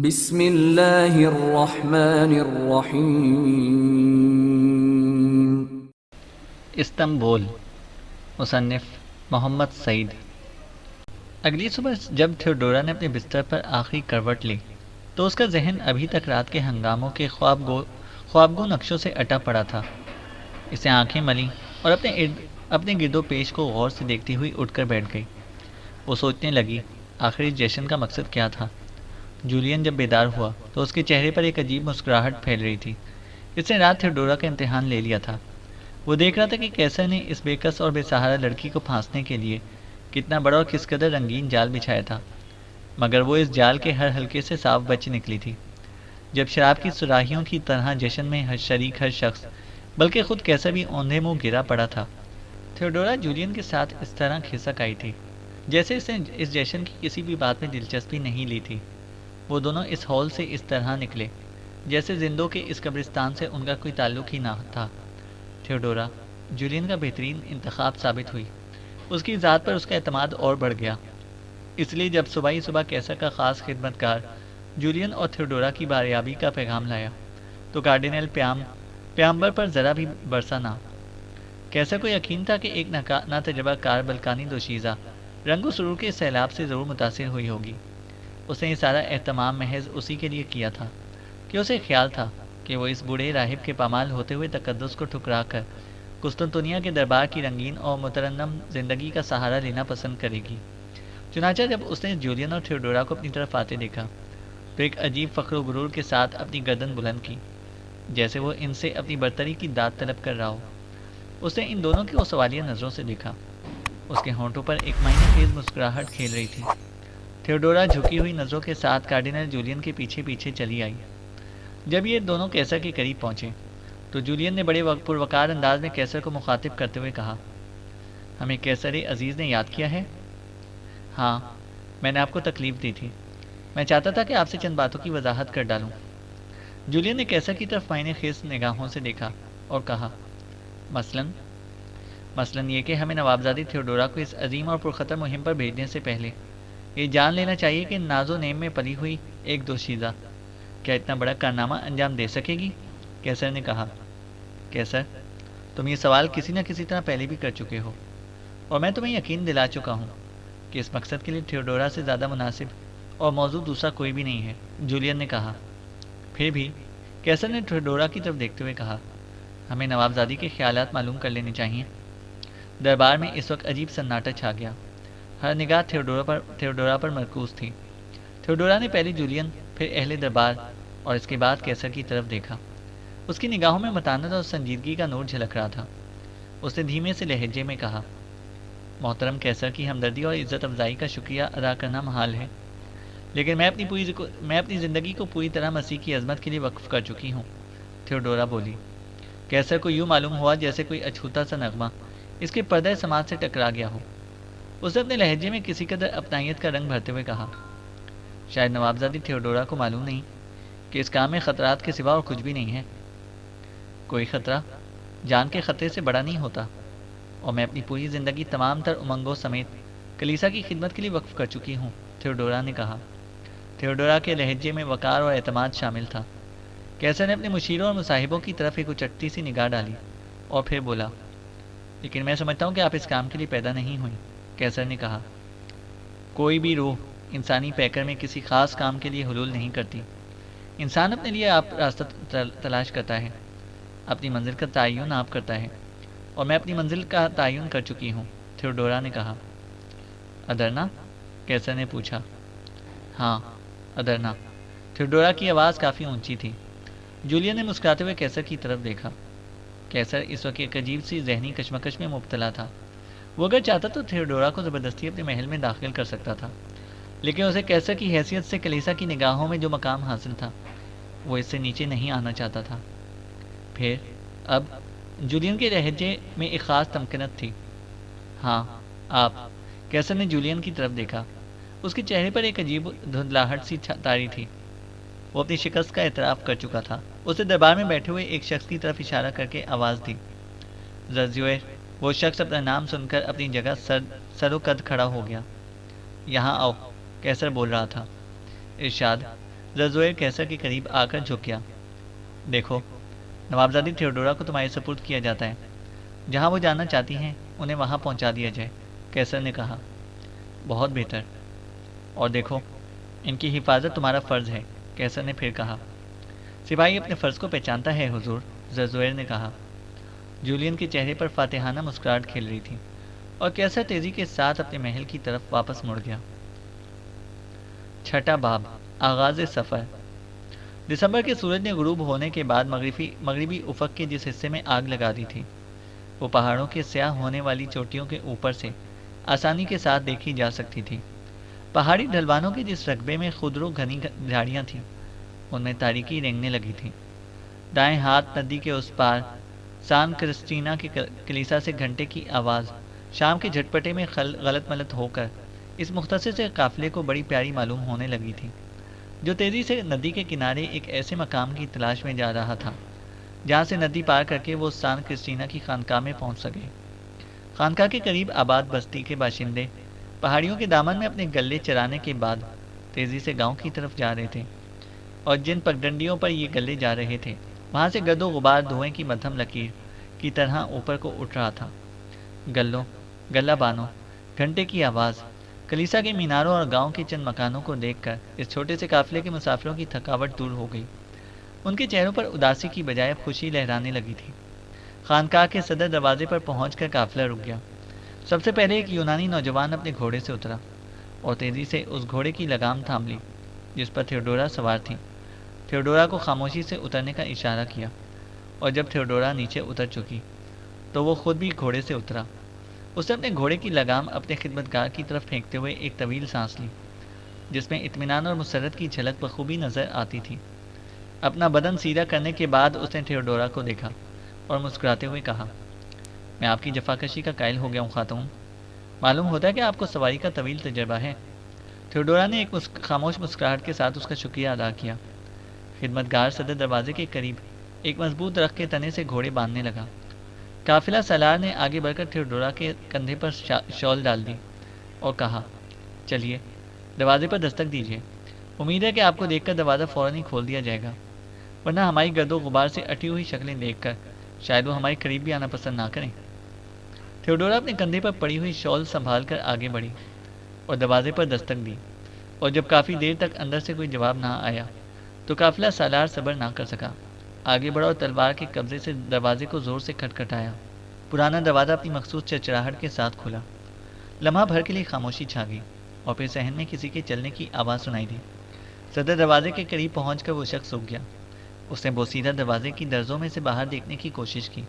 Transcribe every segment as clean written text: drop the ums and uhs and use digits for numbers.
بسم اللہ الرحمن الرحیم۔ استنبول، مصنف محمد سعید۔ اگلی صبح جب تھیوڈورا نے اپنے بستر پر آخری کروٹ لی تو اس کا ذہن ابھی تک رات کے ہنگاموں کے خوابگو نقشوں سے اٹا پڑا تھا۔ اسے آنکھیں ملیں اور اپنے گرد و پیش کو غور سے دیکھتی ہوئی اٹھ کر بیٹھ گئی۔ وہ سوچنے لگی آخری جشن کا مقصد کیا تھا۔ جولین جب بیدار ہوا تو اس کے چہرے پر ایک عجیب مسکراہٹ پھیل رہی تھی۔ اس نے رات تھیوڈورا کا امتحان لے لیا تھا۔ وہ دیکھ رہا تھا کہ کیسر نے اس بے کس اور بے سہارا لڑکی کو پھانسنے کے لیے کتنا بڑا اور کس قدر رنگین جال بچھایا تھا، مگر وہ اس جال کے ہر حلقے سے صاف بچ نکلی تھی۔ جب شراب کی سراہیوں کی طرح جشن میں شریک ہر شخص بلکہ خود کیسر بھی اوندھے منہ گرا پڑا تھا۔ تھیوڈورا جولین کے ساتھ اس طرح کھسک آئی تھی جیسے اس نے اس جشن کی کسی بھی بات میں دلچسپی نہیں لی تھی۔ وہ دونوں اس ہال سے اس طرح نکلے جیسے زندوں کے اس قبرستان سے ان کا کوئی تعلق ہی نہ تھا۔ تھیوڈورا جولین کا بہترین انتخاب ثابت ہوئی۔ اس کی ذات پر اس کا اعتماد اور بڑھ گیا۔ اس لیے جب صبح ہی صبح کیسر کا خاص خدمتگار جولین اور تھیوڈورا کی باریابی کا پیغام لایا تو کارڈینل پیامبر پر ذرا بھی برسا نہ۔ کیسر کو یقین تھا کہ ایک نا تجربہ کار بلکانی دوشیزہ رنگ و سرور کے سیلاب سے ضرور متاثر ہوئی ہوگی۔ اس نے یہ سارا اہتمام محض اسی کے لیے کیا تھا کہ اسے خیال تھا کہ وہ اس بوڑھے راہب کے پامال ہوتے ہوئے تقدس کو ٹھکرا کر قسطنطنیہ کے دربار کی رنگین اور مترنم زندگی کا سہارا لینا پسند کرے گی۔ چنانچہ جب اس نے جولین اور تھیوڈورا کو اپنی طرف آتے دیکھا تو ایک عجیب فخر و غرور کے ساتھ اپنی گردن بلند کی جیسے وہ ان سے اپنی برتری کی داد طلب کر رہا ہو۔ اس نے ان دونوں کو سوالیہ نظروں سے دیکھا۔ اس کے ہونٹوں پر ایک معنی خیز مسکراہٹ کھیل رہی تھی۔ تھیوڈورا جھکی ہوئی نظروں کے ساتھ کارڈینل جولین کے پیچھے پیچھے چلی آئی۔ جب یہ دونوں کیسر کے قریب پہنچے تو جولین نے بڑے پروقار انداز میں کیسر کو مخاطب کرتے ہوئے کہا، ہمیں کیسر عزیز نے یاد کیا ہے؟ ہاں، میں نے آپ کو تکلیف دی تھی۔ میں چاہتا تھا کہ آپ سے چند باتوں کی وضاحت کر ڈالوں۔ جولین نے کیسر کی طرف معنی خیز نگاہوں سے دیکھا اور کہا، مثلاً یہ کہ ہمیں نوابزادی تھیوڈورا کو اس عظیم اور پرخطر مہم پر بھیجنے سے پہلے یہ جان لینا چاہیے کہ ناز و نیم میں پلی ہوئی ایک دوشیزہ کیا اتنا بڑا کارنامہ انجام دے سکے گی؟ کیسر نے کہا، کیسر، تم یہ سوال کسی نہ کسی طرح پہلے بھی کر چکے ہو اور میں تمہیں یقین دلا چکا ہوں کہ اس مقصد کے لیے تھیوڈورا سے زیادہ مناسب اور موضوع دوسرا کوئی بھی نہیں ہے۔ جولین نے کہا۔ پھر بھی کیسر نے تھیوڈورا کی طرف دیکھتے ہوئے کہا، ہمیں نوابزادی کے خیالات معلوم کر لینے چاہیے۔ دربار میں اس وقت عجیب سناٹا چھا گیا۔ ہر نگاہ تھیوڈورا پر مرکوز تھی۔ تھیوڈورا نے پہلے جولین، پھر اہل دربار اور اس کے بعد کیسر کی طرف دیکھا۔ اس کی نگاہوں میں متانت اور سنجیدگی کا نور جھلک رہا تھا۔ اس نے دھیمے سے لہجے میں کہا، محترم کیسر کی ہمدردی اور عزت افزائی کا شکریہ ادا کرنا محال ہے، لیکن میں اپنی زندگی کو پوری طرح مسیح کی عظمت کے لیے وقف کر چکی ہوں۔ تھیوڈورا بولی۔ کیسر کو یوں معلوم ہوا جیسے کوئی اچھوتا سا نغمہ اس کے پردہ سماعت سے ٹکرا گیا ہو۔ اس نے اپنے لہجے میں کسی قدر اپنائیت کا رنگ بھرتے ہوئے کہا، شاید نوابزادی تھیوڈورا کو معلوم نہیں کہ اس کام میں خطرات کے سوا اور کچھ بھی نہیں ہے۔ کوئی خطرہ جان کے خطرے سے بڑا نہیں ہوتا، اور میں اپنی پوری زندگی تمام تر امنگوں سمیت کلیسا کی خدمت کے لیے وقف کر چکی ہوں، تھیوڈورا نے کہا۔ تھیوڈورا کے لہجے میں وقار اور اعتماد شامل تھا۔ کیسر نے اپنے مشیروں اور مصاحبوں کی طرف ایک اچٹتی سی نگاہ ڈالی اور پھر بولا، لیکن میں سمجھتا ہوں کہ آپ اس کام کے لیے پیدا نہیں ہوئی۔ کیسر نے کہا، کوئی بھی روح انسانی پیکر میں کسی خاص کام کے لیے حلول نہیں کرتی۔ انسان اپنے لیے آپ راستہ تلاش کرتا ہے، اپنی منزل کا تعین آپ کرتا ہے، اور میں اپنی منزل کا تعین کر چکی ہوں، تھیوڈورا نے کہا۔ ادرنا؟ کیسر نے پوچھا۔ ہاں، ادرنا۔ تھیوڈورا کی آواز کافی اونچی تھی۔ جولین نے مسکراتے ہوئے کیسر کی طرف دیکھا۔ کیسر اس وقت ایک عجیب سی ذہنی کشمکش میں مبتلا تھا۔ وہ اگر چاہتا تو تھیوڈورا کو زبردستی اپنے محل میں داخل کر سکتا تھا، لیکن اسے کیسر کی حیثیت سے کلیسا کی نگاہوں میں جو مقام حاصل تھا وہ اس سے نیچے نہیں آنا چاہتا تھا۔ پھر اب جولین کے لہجے میں ایک خاص تمکنت تھی۔ ہاں، آپ۔ کیسر نے جولین کی طرف دیکھا۔ اس کے چہرے پر ایک عجیب دھندلاہٹ سی طاری تھی۔ وہ اپنی شکست کا اعتراف کر چکا تھا۔ اسے دربار میں بیٹھے ہوئے ایک شخص کی طرف اشارہ کر کے آواز دی۔ زرزویر، وہ شخص اپنا نام سن کر اپنی جگہ سر و قد کھڑا ہو گیا۔ یہاں آؤ، کیسر بول رہا تھا۔ ارشاد، ززویر کیسر کے قریب آ کر جھک گیا۔ دیکھو، نوابزادی تھیوڈورا کو تمہارے سپرد کیا جاتا ہے، جہاں وہ جانا چاہتی ہیں انہیں وہاں پہنچا دیا جائے، کیسر نے کہا۔ بہت بہتر، اور دیکھو، ان کی حفاظت تمہارا فرض ہے، کیسر نے پھر کہا۔ سپاہی اپنے فرض کو پہچانتا ہے حضور، ززویر نے کہا۔ جولین کے چہرے پر فاتحانہ مسکراہٹ کھیل رہی تھی، اور کیسر تیزی کے ساتھ اپنے محل کی طرف واپس مڑ گیا۔ چھٹا باب، آغاز سفر۔ دسمبر کے سورج نے غروب ہونے کے بعد مغربی افق کے جس حصے میں آگ لگا دی تھی، وہ پہاڑوں کے سیاہ ہونے والی چوٹیوں کے اوپر سے آسانی کے ساتھ دیکھی جا سکتی تھی۔ پہاڑی ڈھلوانوں کے جس رقبے میں خضر و گھنی جھاڑیاں تھیں، ان میں تاریکی رینگنے لگی تھی۔ دائیں ہاتھ ندی کے اس پار سان کرسٹینا کے کلیسا سے گھنٹے کی آواز شام کے جھٹپٹے میں غلط ملت ہو کر اس مختصر سے قافلے کو بڑی پیاری معلوم ہونے لگی تھی، جو تیزی سے ندی کے کنارے ایک ایسے مقام کی تلاش میں جا رہا تھا جہاں سے ندی پار کر کے وہ سان کرسٹینا کی خانقاہ میں پہنچ سکے۔ خانقاہ کے قریب آباد بستی کے باشندے پہاڑیوں کے دامن میں اپنے گلے چرانے کے بعد تیزی سے گاؤں کی طرف جا رہے تھے، اور جن پگڈنڈیوں پر یہ گلے جا رہے تھے وہاں سے گرد و غبار دھوئیں کی مدھم لکیر کی طرح اوپر کو اٹھ رہا تھا۔ گلوں، گلہ بانوں، گھنٹے کی آواز، کلیسا کے میناروں اور گاؤں کے چند مکانوں کو دیکھ کر اس چھوٹے سے قافلے کے مسافروں کی تھکاوٹ دور ہو گئی۔ ان کے چہروں پر اداسی کی بجائے خوشی لہرانے لگی تھی۔ خانقاہ کے صدر دروازے پر پہنچ کر قافلہ رک گیا۔ سب سے پہلے ایک یونانی نوجوان اپنے گھوڑے سے اترا اور تیزی سے اس گھوڑے کی لگام تھام لی جس پر تھیوڈورا سوار تھی۔ تھیوڈورا کو خاموشی سے اترنے کا اشارہ کیا، اور جب تھیوڈورا نیچے اتر چکی تو وہ خود بھی گھوڑے سے اترا۔ اس نے اپنے گھوڑے کی لگام اپنے خدمتگار کی طرف پھینکتے ہوئے ایک طویل سانس لی جس میں اطمینان اور مسرت کی جھلک بخوبی نظر آتی تھی۔ اپنا بدن سیدھا کرنے کے بعد اس نے تھیوڈورا کو دیکھا اور مسکراتے ہوئے کہا، میں آپ کی جفاکشی کا قائل ہو گیا ہوں خاتون، معلوم ہوتا ہے کہ آپ کو سواری کا طویل تجربہ ہے۔ تھیوڈورا نے ایک خاموش مسکراہٹ کے ساتھ اس کا شکریہ ادا کیا۔ خدمتگار صدر دروازے کے قریب ایک مضبوط درخت کے تنے سے گھوڑے باندھنے لگا۔ قافلہ سالار نے آگے بڑھ کر تھیوڈورا کے کندھے پر شال ڈال دی اور کہا، چلیے دروازے پر دستک دیجیے، امید ہے کہ آپ کو دیکھ کر دروازہ فوراً ہی کھول دیا جائے گا، ورنہ ہماری گرد و غبار سے اٹی ہوئی شکلیں دیکھ کر شاید وہ ہمارے قریب بھی آنا پسند نہ کریں۔ تھیوڈورا اپنے کندھے پر پڑی ہوئی شال سنبھال کر آگے بڑھی اور دروازے پر دستک دی، اور جب کافی دیر تک اندر سے کوئی جواب نہ آیا تو قافلہ سالار صبر نہ کر سکا، آگے بڑھا اور تلوار کے قبضے سے دروازے کو زور سے کھٹکھٹایا۔ پرانا دروازہ اپنی مخصوص چرچراہٹ کے ساتھ کھلا۔ لمحہ بھر کے لیے خاموشی چھا گئی، اور پھر صحن میں کسی کے چلنے کی آواز سنائی دی۔ صدر دروازے کے قریب پہنچ کر وہ شخص رک گیا۔ اس نے بوسیدہ دروازے کی درزوں میں سے باہر دیکھنے کی کوشش کی،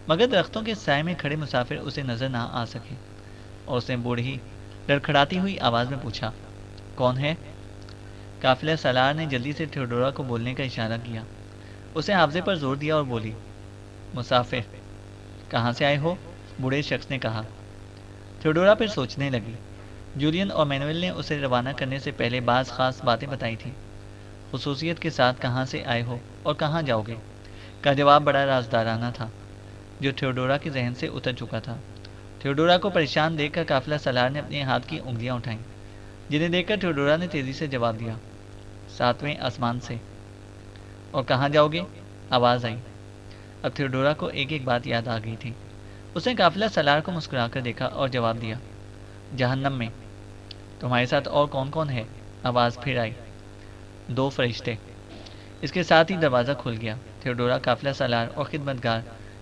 مگر درختوں کے سائے میں کھڑے مسافر اسے نظر نہ آ سکے، اور اس نے بوڑھی لڑکھڑاتی ہوئی آواز میں پوچھا، کون ہے؟ قافلہ سالار نے جلدی سے تھیوڈورا کو بولنے کا اشارہ کیا۔ اس نے حافظے پر زور دیا اور بولی، مسافر۔ کہاں سے آئے ہو؟ بوڑھے شخص نے کہا۔ تھیوڈورا پھر سوچنے لگی۔ جولین اور مینوئل نے اسے روانہ کرنے سے پہلے بعض خاص باتیں بتائی تھیں۔ خصوصیت کے ساتھ کہاں سے آئے ہو اور کہاں جاؤ گے کا جواب بڑا رازدارانہ تھا، جو تھیوڈورا کے ذہن سے اتر چکا تھا۔ تھیوڈورا کو پریشان دیکھ کر قافلہ سالار نے اپنے ہاتھ کی انگلیاں اٹھائیں، جنہیں دیکھ کر تھیوڈورا نے تیزی سے جواب دیا، 7ویں آسمان سے۔ اور کہاں جاؤ گے؟ آواز آئی۔ اب تھیوڈورا کو ایک ایک بات یاد آ گئی تھی۔ اس نے قافلہ سالار کو مسکرا کر دیکھا اور جواب دیا، جہنم میں۔ تمہارے ساتھ اور کون کون ہے؟ آواز پھر آئی، 2 فرشتے۔ اس کے ساتھ ہی دروازہ کھل گیا۔ تھیوڈورا، قافلہ سالار اور خدمتگار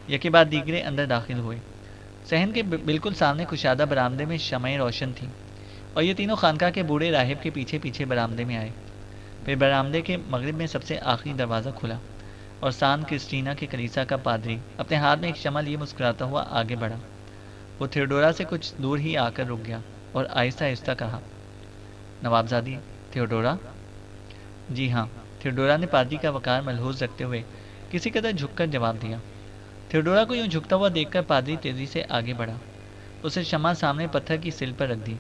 یکے بعد دیگرے اندر داخل ہوئے۔ صحن کے بالکل سامنے کشادہ برآمدے میں شمعیں روشن تھیں، اور یہ تینوں خانقاہ کے بوڑھے راہب کے پیچھے پیچھے برآمدے میں آئے۔ پھر برآمدے کے مغرب میں سب سے آخری دروازہ کھلا، اور سان کرسٹینا کے کلیسا کا پادری اپنے ہاتھ میں ایک شمع لیے مسکراتا ہوا آگے بڑھا۔ وہ تھیوڈورا سے کچھ دور ہی آ کر رک گیا اور آہستہ آہستہ کہا، نوابزادی تھیوڈورا؟ جی ہاں، تھیوڈورا نے پادری کا وقار ملحوظ رکھتے ہوئے کسی قدر جھک کر جواب دیا۔ تھیوڈورا کو یوں جھکتا ہوا دیکھ کر پادری تیزی سے آگے بڑھا، اسے شمع سامنے پتھر کی سل پر رکھ دی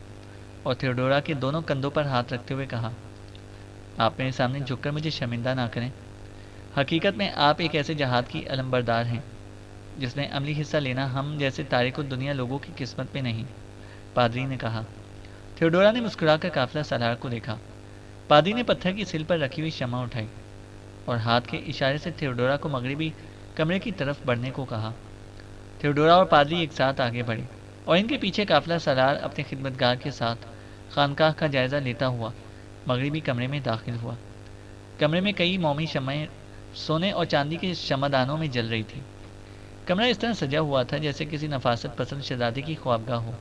اور تھیوڈورا کے دونوں کندھوں پر ہاتھ رکھتے ہوئے کہا، آپ میرے سامنے جھک کر مجھے شرمندہ نہ کریں۔ حقیقت میں آپ ایک ایسے جہاد کی علمبردار ہیں جس میں عملی حصہ لینا ہم جیسے تارک الدنیا لوگوں کی قسمت میں نہیں، پادری نے کہا۔ تھیوڈورا نے مسکرا کر قافلہ سالار کو دیکھا۔ پادری نے پتھر کی سل پر رکھی ہوئی شمع اٹھائی اور ہاتھ کے اشارے سے تھیوڈورا کو مغربی کمرے کی طرف بڑھنے کو کہا۔ تھیوڈورا اور پادری ایک ساتھ آگے بڑھے اور ان کے پیچھے قافلہ سالار اپنے خدمتگار کے ساتھ خانقاہ کا جائزہ لیتا ہوا مغربی کمرے میں داخل ہوا۔ کمرے میں کئی مومی شمعیں سونے اور چاندی کے شمعدانوں میں جل رہی تھی۔ کمرہ اس طرح سجا ہوا تھا جیسے کسی نفاست پسند شہزادے کی خوابگاہ ہو۔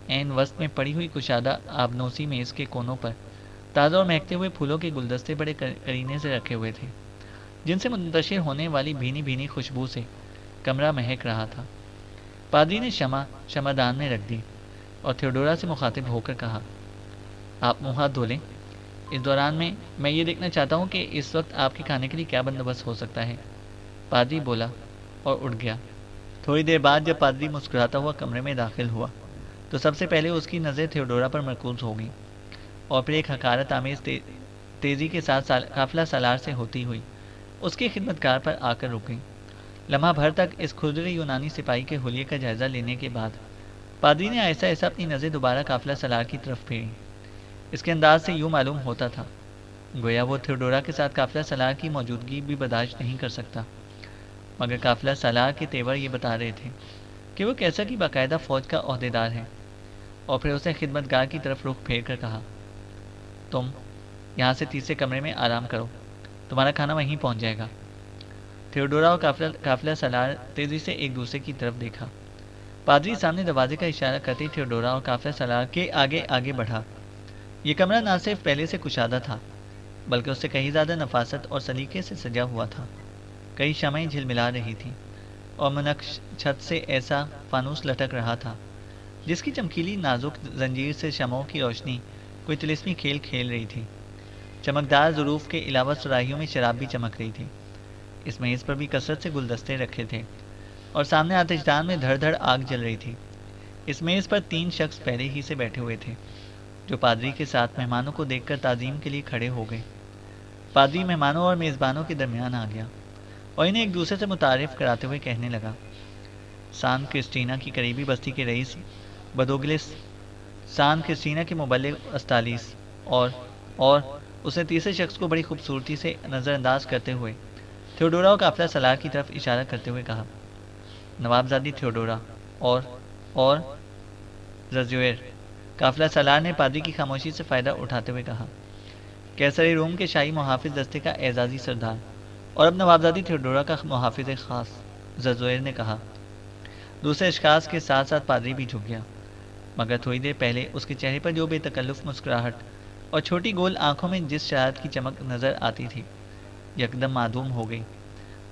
عین وسط میں پڑی ہوئی کشادہ آبنوسی میز کے کونوں پر تازہ اور مہکتے ہوئے پھولوں کے گلدستے بڑے قرینے سے رکھے ہوئے تھے، جن سے منتشر ہونے والی بھینی بھینی خوشبو سے کمرہ مہک رہا تھا۔ پادری نے شمعدان میں رکھ دی اور تھیوڈورا سے مخاطب ہو کر کہا، آپ منہ ہاتھ دھو لیں۔ اس دوران میں یہ دیکھنا چاہتا ہوں کہ اس وقت آپ کے کھانے کے لیے کیا بندوبست ہو سکتا ہے۔ پادری بولا اور اٹھ گیا۔ تھوڑی دیر بعد جب پادری مسکراتا ہوا کمرے میں داخل ہوا تو سب سے پہلے اس کی نظر تھیوڈورا پر مرکوز ہو گئی اور پھر ایک حقارت آمیز تیزی کے ساتھ قافلہ سالار سے ہوتی ہوئی اس کے خدمتگار پر آ کر رک گئی۔ لمحہ بھر تک اس کھردرے یونانی سپاہی کے حلیے کا جائزہ لینے کے بعد پادری نے ایسا اپنی نظر دوبارہ قافلہ سالار کی طرف پھیری۔ اس کے انداز سے یوں معلوم ہوتا تھا گویا وہ تھیوڈورا کے ساتھ قافلہ سالار کی موجودگی بھی برداشت نہیں کر سکتا، مگر قافلہ سالار کے تیور یہ بتا رہے تھے کہ وہ کیسا کی باقاعدہ فوج کا عہدیدار ہے۔ اور پھر اس نے خدمتگار کی طرف رخ پھیر کر کہا، تم یہاں سے تیسرے کمرے میں آرام کرو، تمہارا کھانا وہیں پہنچ جائے گا۔ تھیوڈورا اور قافلہ سالار تیزی سے ایک دوسرے کی طرف دیکھا۔ پادری سامنے دروازے کا اشارہ کرتے تھیوڈورا اور قافلہ سالار کے آگے آگے بڑھا۔ یہ کمرہ نہ صرف پہلے سے کشادہ تھا بلکہ اس سے کہیں زیادہ نفاست اور سلیقے سے سجا ہوا تھا۔ کئی شمعیں جھلملا رہی تھیں اور منقش چھت سے ایسا فانوس لٹک رہا تھا جس کی چمکیلی نازک زنجیر سے شمعوں کی روشنی کوئی طلسمی کھیل کھیل رہی تھی۔ چمکدار ظروف کے علاوہ سراہیوں میں شراب بھی چمک رہی تھی۔ اس میز پر بھی کثرت سے گلدستے رکھے تھے اور سامنے آتش دان میں دھڑ دھڑ آگ جل رہی تھی۔ اس میز پر 3 شخص پہلے ہی سے بیٹھے ہوئے تھے جو پادری کے ساتھ مہمانوں کو دیکھ کر تعظیم کے لیے کھڑے ہو گئے۔ پادری مہمانوں اور میزبانوں کے درمیان آ گیا اور انہیں ایک دوسرے سے متعارف کراتے ہوئے کہنے لگا، سان کرسٹینا کی قریبی بستی کے رئیس بدوگلس، سان کرسٹینا کے مبلغ استالیس، اور اس نے تیسرے شخص کو بڑی خوبصورتی سے نظر انداز کرتے ہوئے تھیوڈورا اور قافلہ سالار کی طرف اشارہ کرتے ہوئے کہا، نوابزادی تھیوڈورا اور ززویر۔ قافلہ سالار نے پادری کی خاموشی سے فائدہ اٹھاتے ہوئے کہا، کیسر روم کے شاہی محافظ دستے کا اعزازی سردار اور اب نوابزادی تھیوڈورا کا محافظ خاص، ززویر نے کہا۔ دوسرے اشخاص کے ساتھ ساتھ پادری بھی جھک گیا، مگر تھوڑی دیر پہلے اس کے چہرے پر جو بے تکلف مسکراہٹ اور چھوٹی گول آنکھوں میں جس شرارت کی چمک نظر آتی تھی یکدم معدوم ہو گئی۔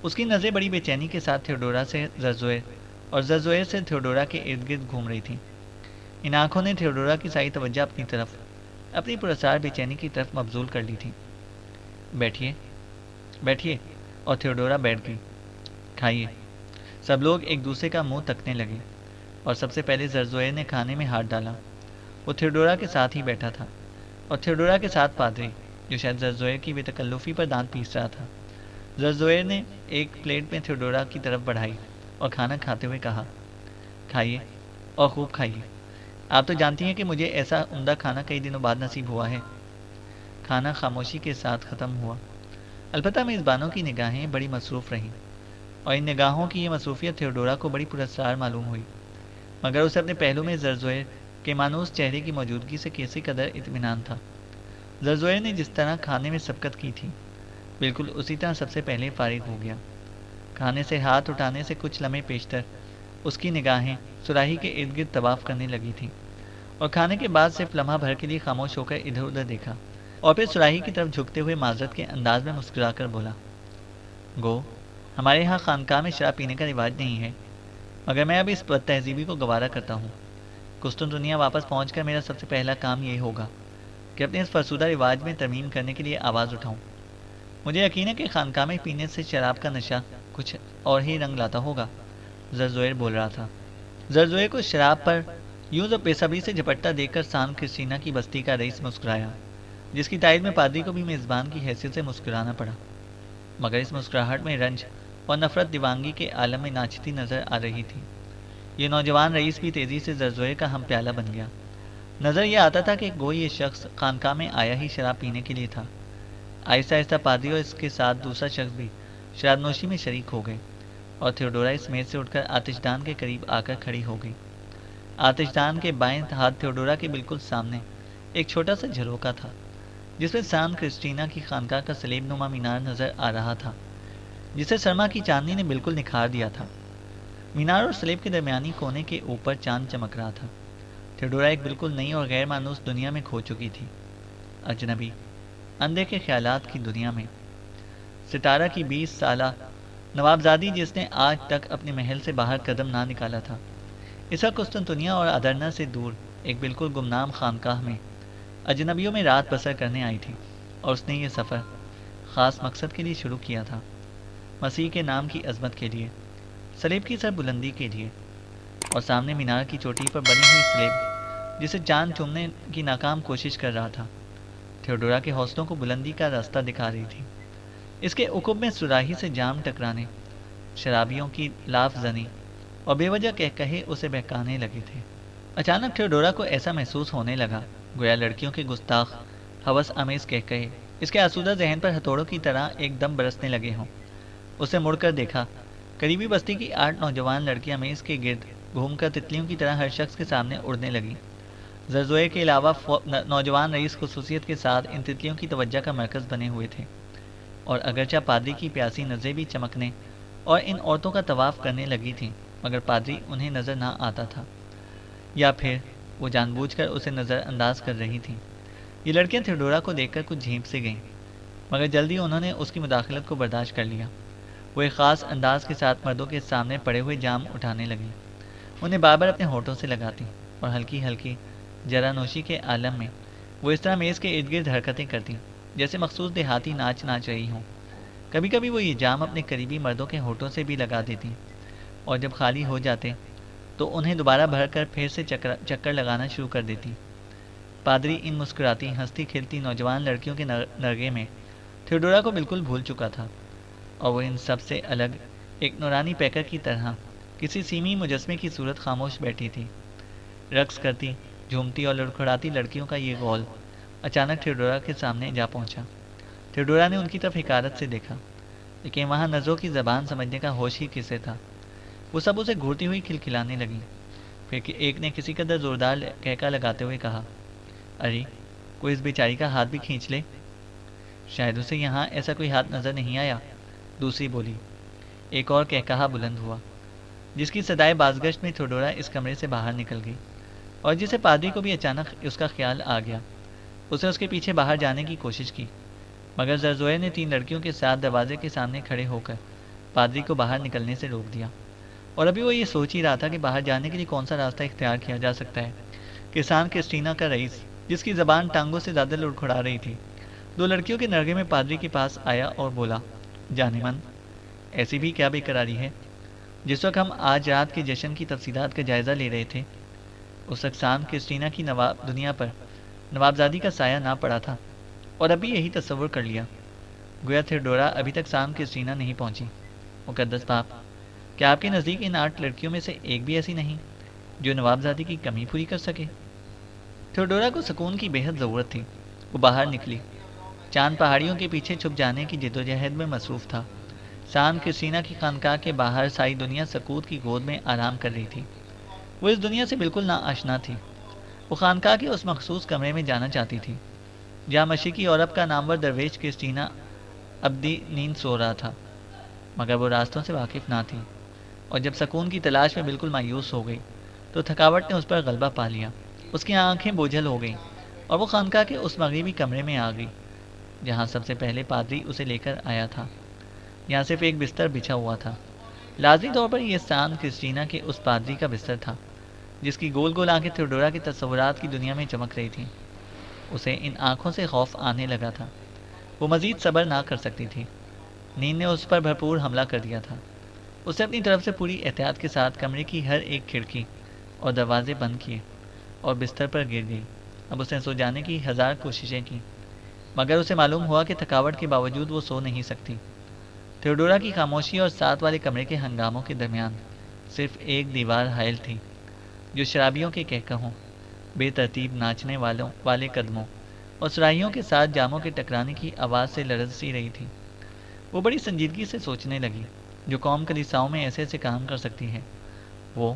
اس کی نظریں بڑی بے چینی کے ساتھ تھیوڈورا سے ززویر اور ززویر سے تھیوڈورا کے ارد گرد گھوم رہی تھیں۔ ان آنکھوں نے تھیوڈورا کی ساری توجہ اپنی طرف، اپنی پراسرار بے چینی کی طرف مبذول کر لی تھی۔ بیٹھیے بیٹھیے، اور تھیوڈورا بیٹھ گئی۔ کھائیے۔ سب لوگ ایک دوسرے کا منہ تکنے لگے اور سب سے پہلے زرزویر نے کھانے میں ہاتھ ڈالا۔ وہ تھیوڈورا کے ساتھ ہی بیٹھا تھا اور تھیوڈورا کے ساتھ پادری جو شاید زرزویر کی بے تکلفی پر دانت پیس رہا تھا۔ زرزویر نے ایک پلیٹ میں تھیوڈورا کی طرف بڑھائی اور کھانا کھاتے ہوئے کہا، کھائیے اور خوب کھائیے، آپ تو جانتی ہیں کہ مجھے ایسا عمدہ کھانا کئی دنوں بعد نصیب ہوا ہے۔ کھانا خاموشی کے ساتھ ختم ہوا، البتہ میزبانوں کی نگاہیں بڑی مصروف رہیں اور ان نگاہوں کی یہ مصروفیت تھیوڈورا کو بڑی پراسرار معلوم ہوئی، مگر اسے اپنے پہلو میں زرزویر کے مانوس چہرے کی موجودگی سے کیسی قدر اطمینان تھا۔ زرزویر نے جس طرح کھانے میں سبقت کی تھی بالکل اسی طرح سب سے پہلے فارغ ہو گیا۔ کھانے سے ہاتھ اٹھانے سے کچھ لمحے پیشتر اس کی نگاہیں سراہی کے ارد گرد طواف کرنے لگی تھیں اور کھانے کے بعد صرف لمحہ بھر کے لیے خاموش ہو کر ادھر ادھر دیکھا اور پھر سراہی کی طرف جھکتے ہوئے معذرت کے انداز میں مسکرا کر بولا، گو ہمارے یہاں خانقاہ میں شراب پینے کا رواج نہیں ہے، مگر میں اب اس بد تہذیبی کو گوارا کرتا ہوں۔ کستون دنیا واپس پہنچ کر میرا سب سے پہلا کام یہ ہوگا کہ اپنے اس فرسودہ رواج میں ترمیم کرنے کے لیے آواز اٹھاؤں۔ مجھے یقین ہے کہ خانقاہ میں پینے سے شراب کا نشہ کچھ اور ہی رنگ لاتا ہوگا، زرزویر بول رہا تھا۔ زرزویر کو شراب پر یوں تو بے صبری سے جھپٹتا دیکھ کر سان کرسٹینا کی بستی کا رئیس مسکرایا، جس کی تائید میں پادری کو بھی میزبان کی حیثیت سے مسکرانا پڑا، مگر اس مسکراہٹ میں رنج اور نفرت دیوانگی کے عالم میں ناچتی نظر آ رہی تھی۔ یہ نوجوان رئیس بھی تیزی سے زرزویر کا ہم پیالہ بن گیا۔ نظر یہ آتا تھا کہ گوئی یہ شخص خانقاہ میں آیا ہی شراب پینے کے لیے تھا۔ آہستہ آہستہ پادری اور اس کے ساتھ دوسرا شخص بھی شراب نوشی میں شریک ہو گئے اور تھیوڈورا اس میز سے اٹھ کر آتش دان کے قریب آ کر کھڑی ہو گئی۔ آتش دان کے بائیں ہاتھ تھیوڈورا کے بالکل سامنے ایک چھوٹا سا جھروکا تھا جس میں سان کرسٹینا کی خانقاہ کا سلیب نما مینار نظر آ رہا تھا جسے سرما کی چاندنی نے بالکل نکھار دیا تھا۔ مینار اور سلیب کے درمیانی کونے کے اوپر چاند چمک رہا تھا۔ تھیوڈورا ایک بالکل نئی اور غیر مانوس دنیا میں کھو چکی تھی، اجنبی، اندھے کے خیالات کی دنیا میں۔ ستارہ کی 20 سالہ نوابزادی جس نے آج تک اپنے محل سے باہر قدم نہ نکالا تھا، اس وقت قسطنطنیہ اور ادرنہ سے دور ایک بالکل گمنام خانقاہ میں اجنبیوں میں رات بسر کرنے آئی تھی، اور اس نے یہ سفر خاص مقصد کے لیے شروع کیا تھا، مسیح کے نام کی عظمت کے لیے، سلیب کی سر بلندی کے لیے، اور سامنے مینار کی چوٹی پر بنی ہوئی سلیب جسے چاند چومنے کی ناکام کوشش کر رہا تھا، تھیوڈورا کے حوصلوں کو بلندی کا راستہ دکھا رہی تھی۔ اس کے عقب میں سراہی سے جام ٹکرانے، شرابیوں کی لاف زنی اور بے وجہ کہے اسے بہکانے لگے تھے۔ اچانک تھیوڈورا کو ایسا محسوس ہونے لگا گویا لڑکیوں کے گستاخ ہوس آمیز کہے اس کے آسودہ ذہن پر ہتھوڑوں کی طرح ایک دم برسنے لگے ہوں۔ اسے مڑ کر دیکھا، قریبی بستی کی 8 نوجوان لڑکیاں میز کے گرد گھوم کر تتلیوں کی طرح ہر شخص کے سامنے اڑنے لگیں۔ زرزوئے کے علاوہ نوجوان رئیس خصوصیت کے ساتھ ان تتلیوں کی توجہ کا مرکز بنے ہوئے تھے، اور اگرچہ پادری کی پیاسی نظریں بھی چمکنے اور ان عورتوں کا طواف کرنے لگی تھیں، مگر پادری انہیں نظر نہ آتا تھا، یا پھر وہ جان بوجھ کر اسے نظر انداز کر رہی تھیں۔ یہ لڑکیاں تھیوڈورا کو دیکھ کر کچھ جھیپ سے گئیں، مگر جلدی انہوں نے اس کی مداخلت کو برداشت کر لیا۔ وہ ایک خاص انداز کے ساتھ مردوں کے سامنے پڑے ہوئے جام اٹھانے لگیں، انہیں بار بار اپنے ہونٹوں سے لگاتی، اور ہلکی ہلکی جرا نوشی کے عالم میں وہ اس طرح میز کے ارد گرد حرکتیں کرتی جیسے مخصوص دیہاتی ناچ رہی ہوں۔ کبھی کبھی وہ یہ جام اپنے قریبی مردوں کے ہونٹوں سے بھی لگا دیتی، اور جب خالی ہو جاتے تو انہیں دوبارہ بھر کر پھر سے چکر لگانا شروع کر دیتی۔ پادری ان مسکراتی ہنستی کھیلتی نوجوان لڑکیوں کے نرگے میں تھیوڈورا کو بالکل بھول چکا تھا، اور وہ ان سب سے الگ ایک نورانی پیکر کی طرح کسی سیمی مجسمے کی صورت خاموش بیٹھی تھی۔ رقص کرتی، جھومتی اور لڑکھڑاتی لڑکیوں کا یہ غول اچانک تھیوڈورا کے سامنے جا پہنچا۔ تھیوڈورا نے ان کی طرف حقارت سے دیکھا، لیکن وہاں نظروں کی زبان سمجھنے کا ہوش ہی کسے تھا۔ وہ سب اسے گھورتی ہوئی کھلکھلانے لگیں۔ پھر ایک نے کسی قدر زوردار کہکا لگاتے ہوئے کہا، ارے کوئی اس بیچاری کا ہاتھ بھی کھینچ لے۔ شاید اسے یہاں ایسا کوئی ہاتھ نظر نہیں آیا، دوسری بولی۔ ایک اور کہکہا بلند ہوا، جس کی صدائے بازگشت میں تھیوڈورا اس کمرے سے باہر نکل گئی، اور جسے پادری کو بھی اچانک اس کا خیال آ گیا۔ اسے اس کے پیچھے باہر جانے کی کوشش کی، مگر زرزوئے نے 3 لڑکیوں کے ساتھ دروازے کے سامنے کھڑے ہو کر پادری کو باہر نکلنے سے روک دیا، اور ابھی وہ یہ سوچ ہی رہا تھا کہ باہر جانے کے لیے کون سا راستہ اختیار کیا جا سکتا ہے کہ سان کرسٹینا کا رئیس، جس کی زبان ٹانگوں سے زیادہ لڑکھڑا رہی تھی، 2 لڑکیوں کے نرگے میں پادری کے پاس آیا اور بولا، جانے من، ایسی بھی کیا بے قراری ہے؟ جس وقت ہم آج رات کے جشن کی تفصیلات کا جائزہ لے رہے تھے، اس وقت سان کرسٹینا کی دنیا پر نوابزادی کا سایہ نہ پڑا تھا، اور ابھی یہی تصور کر لیا گویا تھیوڈورا ابھی تک سان کرسٹینا نہیں پہنچی۔ مقدس باپ، کیا آپ کے نزدیک ان 8 لڑکیوں میں سے ایک بھی ایسی نہیں جو نوابزادی کی کمی پوری کر سکے؟ تھیوڈورا کو سکون کی بے حد ضرورت تھی۔ وہ باہر نکلی، چاند پہاڑیوں کے پیچھے چھپ جانے کی جدوجہد میں مصروف تھا۔ سان کرسٹینا کی خانقاہ کے باہر ساری دنیا سکوت کی گود میں آرام کر رہی تھی۔ وہ اس دنیا سے بالکل نا آشنا تھی۔ وہ خانقاہ کے اس مخصوص کمرے میں جانا چاہتی تھی جہاں مشرقی یورپ کا نامور درویش کرسٹینا ابدی نیند سو رہا تھا، مگر وہ راستوں سے واقف نہ تھی، اور جب سکون کی تلاش میں بالکل مایوس ہو گئی تو تھکاوٹ نے اس پر غلبہ پا لیا۔ اس کی آنکھیں بوجھل ہو گئیں، اور وہ خانقاہ کے اس مغربی کمرے میں آ گئی جہاں سب سے پہلے پادری اسے لے کر آیا تھا۔ یہاں صرف ایک بستر بچھا ہوا تھا۔ لازمی طور پر یہ سان کرسٹینا کے اس پادری کا بستر تھا جس کی گول گول آنکھیں تھیوڈورا کے تصورات کی دنیا میں چمک رہی تھیں۔ اسے ان آنکھوں سے خوف آنے لگا تھا۔ وہ مزید صبر نہ کر سکتی تھی۔ نیند نے اس پر بھرپور حملہ کر دیا تھا۔ اسے اپنی طرف سے پوری احتیاط کے ساتھ کمرے کی ہر ایک کھڑکی اور دروازے بند کیے اور بستر پر گر گئی۔ اب اس نے سو جانے کی 1000 کوششیں کی، مگر اسے معلوم ہوا کہ تھکاوٹ کے باوجود وہ سو نہیں سکتی۔ تھیوڈورا کی خاموشی اور ساتھ والے کمرے کے ہنگاموں کے درمیان صرف ایک دیوار حائل تھی جو شرابیوں کے کہکہوں بے ترتیب ناچنے والے قدموں اور سراہیوں کے ساتھ جاموں کے ٹکرانے کی آواز سے لرز سی رہی تھی۔ وہ بڑی سنجیدگی سے سوچنے لگی، جو قوم کلیساؤں میں ایسے ایسے کام کر سکتی ہے، وہ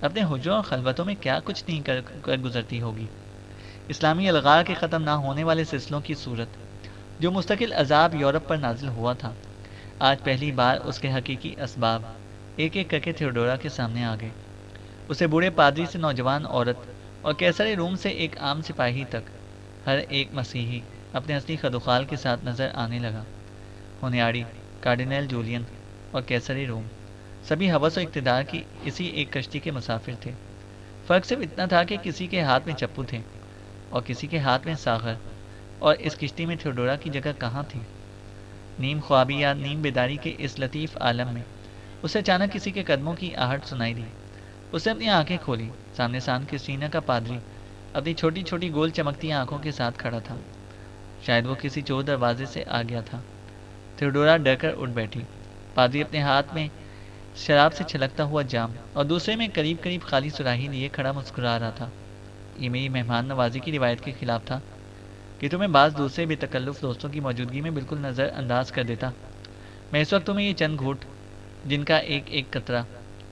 اپنے حجروں اور خلوتوں میں کیا کچھ نہیں کر گزرتی ہوگی۔ اسلامی الغار کے ختم نہ ہونے والے سلسلوں کی صورت، جو مستقل عذاب یورپ پر نازل ہوا تھا، آج پہلی بار اس کے حقیقی اسباب ایک ایک کر کے تھیوڈورا کے سامنے آ گئے۔ اسے بوڑھے پادری سے نوجوان عورت اور کیسر روم سے ایک عام سپاہی تک، ہر ایک مسیحی اپنے اصلی خدوخال کے ساتھ نظر آنے لگا۔ ہونیاڑی، کارڈینل جولین اور کیسر روم سبھی ہوس و اقتدار کی اسی ایک کشتی کے مسافر تھے۔ فرق صرف اتنا تھا کہ کسی کے ہاتھ میں چپو تھے اور کسی کے ہاتھ میں ساغر، اور اس کشتی میں تھیوڈورا کی جگہ کہاں تھی؟ نیم خوابی یا نیم بیداری کے اس لطیف عالم میں اسے اچانک کسی کے قدموں کی آہٹ سنائی دی۔ اسے اپنی آنکھیں کھولی، سامنے سان کرسٹینا کا پادری اپنی چھوٹی چھوٹی گول چمکتی آنکھوں کے ساتھ کھڑا تھا۔ شاید وہ کسی چور دروازے سے آ گیا تھا۔ تھیوڈورا ڈر کر اٹھ بیٹھی۔ پادری اپنے ہاتھ میں شراب سے چھلکتا ہوا جام اور دوسرے میں قریب قریب خالی سراہی لیے کھڑا مسکرا رہا تھا۔ یہ میری مہمان نوازی کی روایت کے خلاف تھا کہ تمہیں بعض دوسرے بے تکلف دوستوں کی موجودگی میں بالکل نظر انداز کر دیتا۔ میں اس وقت تمہیں یہ چند گھونٹ، جن کا ایک ایک قطرہ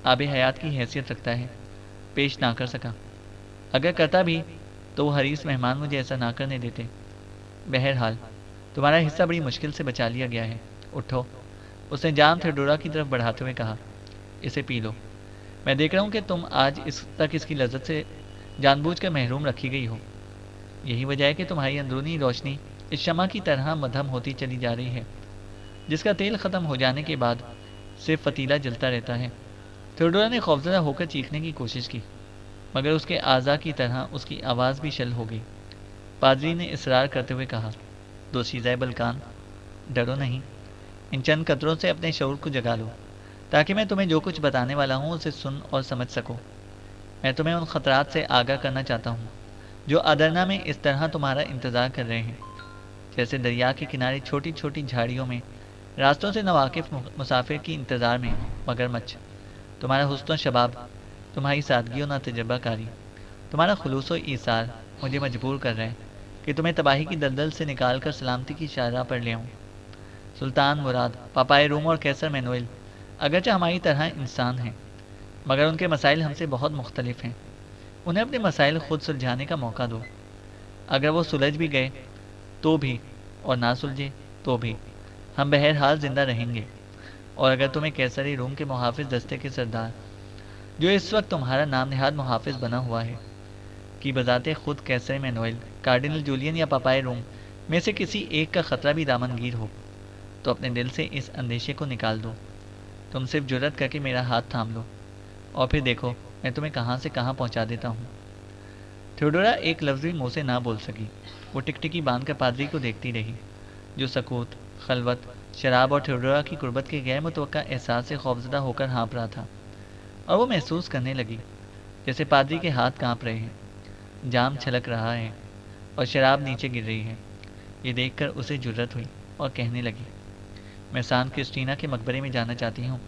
آب حیات کی حیثیت رکھتا ہے، پیش نہ کر سکا۔ اگر کرتا بھی تو وہ حریص مہمان مجھے ایسا نہ کرنے دیتے۔ بہرحال تمہارا حصہ بڑی مشکل سے بچا لیا گیا ہے، اٹھو۔ اس نے جام تھیوڈورا کی طرف بڑھاتے ہوئے کہا، اسے پی لو۔ میں دیکھ رہا ہوں کہ تم آج اس کی لذت سے جان بوجھ کر محروم رکھی گئی ہو۔ یہی وجہ ہے کہ تمہاری اندرونی روشنی اس شمع کی طرح مدھم ہوتی چلی جا رہی ہے، جس کا تیل ختم ہو جانے کے بعد صرف فتیلہ جلتا رہتا ہے۔ تھیوڈورا نے خوفزدہ ہو کر چیخنے کی کوشش کی، مگر اس کے اعضاء کی طرح اس کی آواز بھی شل ہو گئی۔ پادری نے اصرار کرتے ہوئے کہا، دوشیزہ بلکان، ڈرو نہیں، ان چند قطروں سے اپنے شعور کو جگا لو، تاکہ میں تمہیں جو کچھ بتانے والا ہوں اسے سن اور سمجھ سکو۔ میں تمہیں ان خطرات سے آگاہ کرنا چاہتا ہوں جو ادرنا میں اس طرح تمہارا انتظار کر رہے ہیں، جیسے دریا کے کنارے چھوٹی چھوٹی جھاڑیوں میں راستوں سے ناواقف مسافر کی انتظار میں مگرمچھ۔ تمہارا حسن و شباب، تمہاری سادگی و ناتجربہ کاری، تمہارا خلوص و ایثار مجھے مجبور کر رہے ہیں کہ تمہیں تباہی کی دلدل سے نکال کر سلامتی کی شاہراہ پر لے آؤں۔ سلطان مراد، پاپائے روم اور کیسر مینوئل اگرچہ ہماری طرح انسان ہیں، مگر ان کے مسائل ہم سے بہت مختلف ہیں۔ انہیں اپنے مسائل خود سلجھانے کا موقع دو۔ اگر وہ سلجھ بھی گئے تو بھی، اور نہ سلجھے تو بھی، ہم بہرحال زندہ رہیں گے۔ اور اگر تمہیں کیسری روم کے محافظ دستے کے سردار، جو اس وقت تمہارا نام نہاد محافظ بنا ہوا ہے، کہ بذات خود کیسر مینوئل، کارڈینل جولین یا پاپائے روم میں سے کسی ایک کا خطرہ بھی دامنگیر ہو، تو اپنے دل سے اس اندیشے کو نکال دو۔ تم صرف جرأت کر کے میرا ہاتھ تھام لو، اور پھر دیکھو میں تمہیں کہاں سے کہاں پہنچا دیتا ہوں۔ تھیوڈورا ایک لفظ بھی منہ سے نہ بول سکی۔ وہ ٹکٹکی باندھ کر پادری کو دیکھتی رہی، جو سکوت، خلوت، شراب اور تھیوڈورا کی قربت کے غیر متوقع احساس سے خوفزدہ ہو کر ہانپ رہا تھا، اور وہ محسوس کرنے لگی جیسے پادری کے ہاتھ کانپ رہے ہیں، جام چھلک رہا ہے اور شراب نیچے گر رہی ہے۔ یہ دیکھ کر اسے جرأت ہوئی اور کہنے لگی، میں سان کرسٹینا کے مقبرے میں جانا چاہتی ہوں۔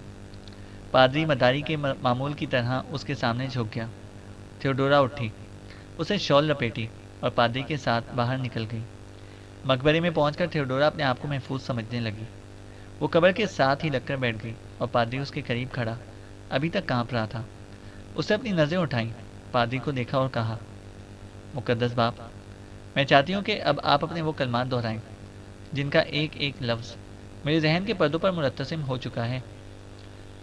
پادری مداری کے معمول کی طرح اس کے سامنے جھک گیا۔ تھیوڈورا اٹھی، اسے شال لپیٹی اور پادری کے ساتھ باہر نکل گئی۔ مقبرے میں پہنچ کر تھیوڈورا اپنے آپ کو محفوظ سمجھنے لگی۔ وہ قبر کے ساتھ ہی لگ کر بیٹھ گئی اور پادری اس کے قریب کھڑا ابھی تک کانپ رہا تھا۔ اس نے اپنی نظریں اٹھائیں، پادری کو دیکھا اور کہا، مقدس باپ، میں چاہتی ہوں کہ اب آپ اپنے وہ کلمات دہرائیں جن کا ایک ایک لفظ میرے ذہن کے پردوں پر مرتسم ہو چکا ہے۔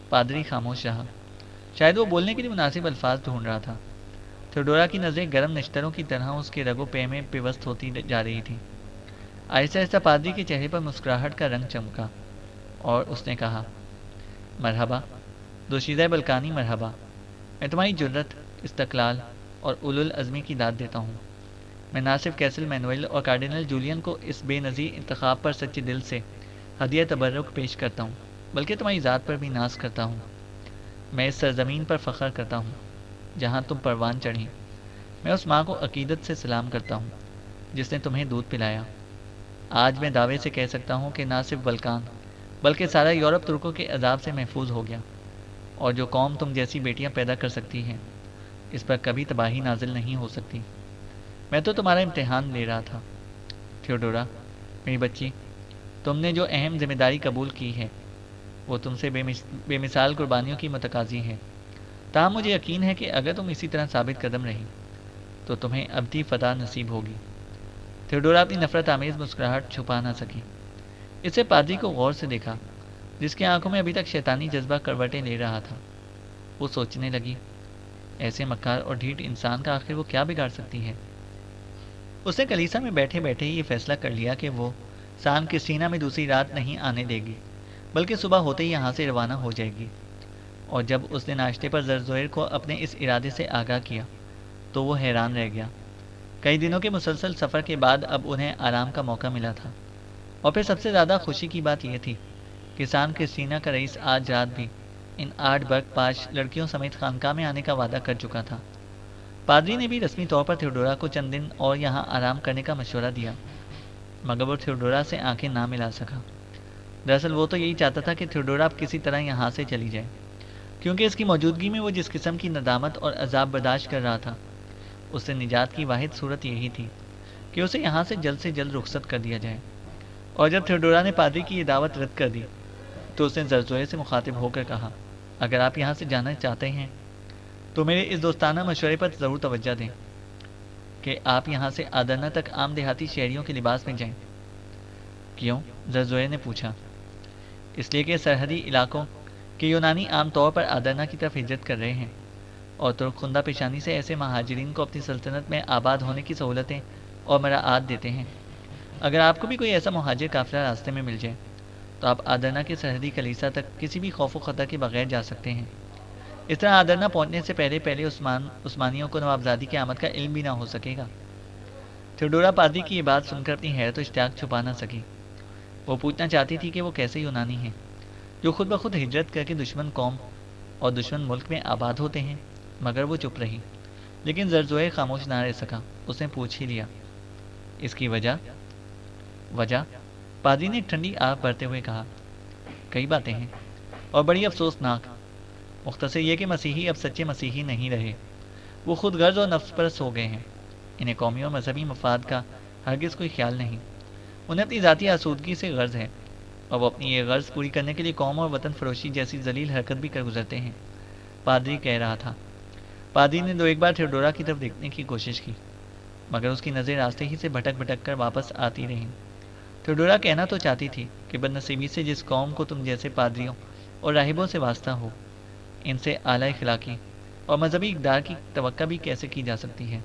پادری خاموش رہا، شاید وہ بولنے کے لیے مناسب الفاظ ڈھونڈ رہا تھا۔ تھیوڈورا کی نظریں گرم نشتروں کی طرح اس کے رگ و پے میں پیوست ہوتی جا رہی تھیں۔ آہستہ آہستہ پادری کے چہرے پر مسکراہٹ کا رنگ چمکا اور اس نے کہا، مرحبا دوشیزہ بلکانی، مرحبا۔ میں تمہاری جرأت، استقلال اور اولوالعزمی کی داد دیتا ہوں۔ میں نہ صرف کیسل مینوئل اور کارڈینل جولین کو اس بے نظیر انتخاب پر سچے دل سے ہدیہ تبرک پیش کرتا ہوں، بلکہ تمہاری ذات پر بھی ناز کرتا ہوں۔ میں اس سرزمین پر فخر کرتا ہوں جہاں تم پروان چڑھی۔ میں اس ماں کو عقیدت سے سلام کرتا ہوں جس نے تمہیں دودھ پلایا۔ آج میں دعوے سے کہہ سکتا ہوں کہ نہ صرف بلکان بلکہ سارا یورپ ترکوں کے عذاب سے محفوظ ہو گیا، اور جو قوم تم جیسی بیٹیاں پیدا کر سکتی ہے اس پر کبھی تباہی نازل نہیں ہو سکتی۔ میں تو تمہارا امتحان لے رہا تھا تھیوڈورا، میری بچی۔ تم نے جو اہم ذمہ داری قبول کی ہے وہ تم سے بے مثال قربانیوں کی متقاضی ہے۔ تاہم مجھے یقین ہے کہ اگر تم اسی طرح ثابت قدم رہی تو تمہیں ابدی فتح نصیب ہوگی۔ تھیوڈورا اپنی نفرت آمیز مسکراہٹ چھپا نہ سکی۔ اس سے پادری کو غور سے دیکھا، جس کی آنکھوں میں ابھی تک شیطانی جذبہ کروٹیں لے رہا تھا۔ وہ سوچنے لگی، ایسے مکار اور ڈھیٹ انسان کا آخر وہ کیا بگاڑ سکتی ہے؟ اس نے کلیسا میں بیٹھے بیٹھے ہی یہ فیصلہ کر لیا کہ وہ سان کرسٹینا میں دوسری رات نہیں آنے دے گی، بلکہ صبح ہوتے ہی یہاں سے روانہ ہو جائے گی۔ اور جب اس نے ناشتے پر زرزویر کو اپنے اس ارادے سے آگاہ کیا تو وہ حیران رہ گیا۔ کئی دنوں کے مسلسل سفر کے بعد اب انہیں آرام کا موقع ملا تھا، اور پھر سب سے زیادہ خوشی کی بات یہ تھی کہ سان کرسٹینا کا رئیس آج رات بھی ان 8 برگ پاش لڑکیوں سمیت خانقاہ میں آنے کا وعدہ کر چکا تھا۔ پادری نے بھی رسمی طور پر تھیوڈورا کو چند دن اور یہاں آرام کرنے کا مشورہ دیا، مگر وہ تھیوڈورا سے آنکھیں نہ ملا سکا۔ دراصل وہ تو یہی چاہتا تھا کہ تھیوڈورا اب کسی طرح یہاں سے چلی جائے، کیونکہ اس کی موجودگی میں وہ جس قسم کی ندامت اور عذاب برداشت کر رہا تھا، اس سے نجات کی واحد صورت یہی تھی کہ اسے یہاں سے جلد رخصت کر دیا جائے۔ اور جب تھیوڈورا نے پادری کی یہ دعوت رد کر دی تو اس نے زرزویر سے مخاطب ہو کر کہا، اگر آپ یہاں سے جانا چاہتے ہیں تو میرے اس دوستانہ مشورے پر ضرور توجہ دیں کہ آپ یہاں سے آدرنا تک عام دیہاتی شہریوں کے لباس میں جائیں۔ کیوں؟ زرزویر نے پوچھا۔ اس لیے کہ سرحدی علاقوں کے یونانی عام طور پر آدرنا کی طرف ہجرت کر رہے ہیں اور ترک خندہ پیشانی سے ایسے مہاجرین کو اپنی سلطنت میں آباد ہونے کی سہولتیں اور مراعات دیتے ہیں۔ اگر آپ کو بھی کوئی ایسا مہاجر قافلہ راستے میں مل جائے تو آپ آدرنا کے سرحدی کلیسا تک کسی بھی خوف و خطر کے بغیر جا سکتے ہیں۔ اس طرح آدرنا پہنچنے سے پہلے عثمانیوں کو نوابزادی کی آمد کا علم بھی نہ ہو سکے گا۔ تھیوڈورا پادری کی یہ بات سن کر اپنی حیرت و اشتیاق چھپا نہ سکی۔ وہ پوچھنا چاہتی تھی کہ وہ کیسے یونانی ہیں جو خود بخود ہجرت کر کے دشمن قوم اور دشمن ملک میں آباد ہوتے ہیں، مگر وہ چپ رہی۔ لیکن زرزویر خاموش نہ رہ سکا، اس نے پوچھ ہی لیا، اس کی وجہ؟ پادری نے ایک ٹھنڈی آہ بھرتے ہوئے کہا، کئی باتیں ہیں اور بڑی افسوسناک۔ مختصر یہ کہ مسیحی اب سچے مسیحی نہیں رہے، وہ خود غرض اور نفس پرست ہو گئے ہیں۔ انہیں قومی اور مذہبی مفاد کا ہرگز کوئی خیال نہیں، انہیں اپنی ذاتی آسودگی سے غرض ہے، اور وہ اپنی یہ غرض پوری کرنے کے لیے قوم اور وطن فروشی جیسی ذلیل حرکت بھی کر گزرتے ہیں۔ پادری کہہ رہا تھا۔ پادری نے 2 بار تھیوڈورا کی طرف دیکھنے کی کوشش کی، مگر اس کی نظریں راستے ہی سے بھٹک کر واپس آتی رہیں۔ تھیوڈورا کہنا تو چاہتی تھی کہ بدنصیبی سے جس قوم کو تم جیسے پادریوں اور راہبوں سے واسطہ ہو، ان سے اعلیٰ اخلاقی اور مذہبی اقدار کی توقع بھی کیسے کی جا سکتی ہے،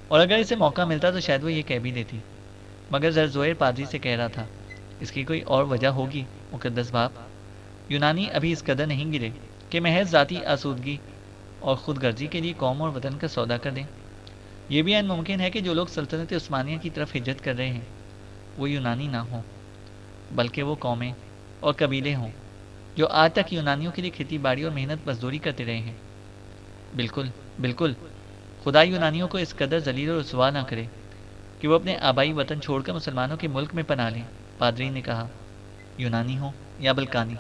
اور اگر اسے موقع ملتا تو شاید وہ یہ کہہ بھی دیتی۔ مگر زرزویر پادری سے کہہ رہا تھا، اس کی کوئی اور وجہ ہوگی مقدس باپ؟ یونانی ابھی اس قدر نہیں گرے کہ محض ذاتی آسودگی اور خود غرضی کے لیے قوم اور وطن کا سودا کر دیں۔ یہ بھی عین ممکن ہے کہ جو لوگ سلطنت عثمانیہ کی طرف ہجرت کر رہے ہیں وہ یونانی نہ ہوں، بلکہ وہ قومیں اور قبیلے ہوں جو آج تک یونانیوں کے لیے کھیتی باڑی اور محنت مزدوری کرتے رہے ہیں۔ بالکل، خدا یونانیوں کو اس قدر ذلیل اور رسوا نہ کرے کہ وہ اپنے آبائی وطن چھوڑ کر مسلمانوں کے ملک میں پناہ لیں۔ پادری نے کہا، یونانی ہوں یا بلکانی؟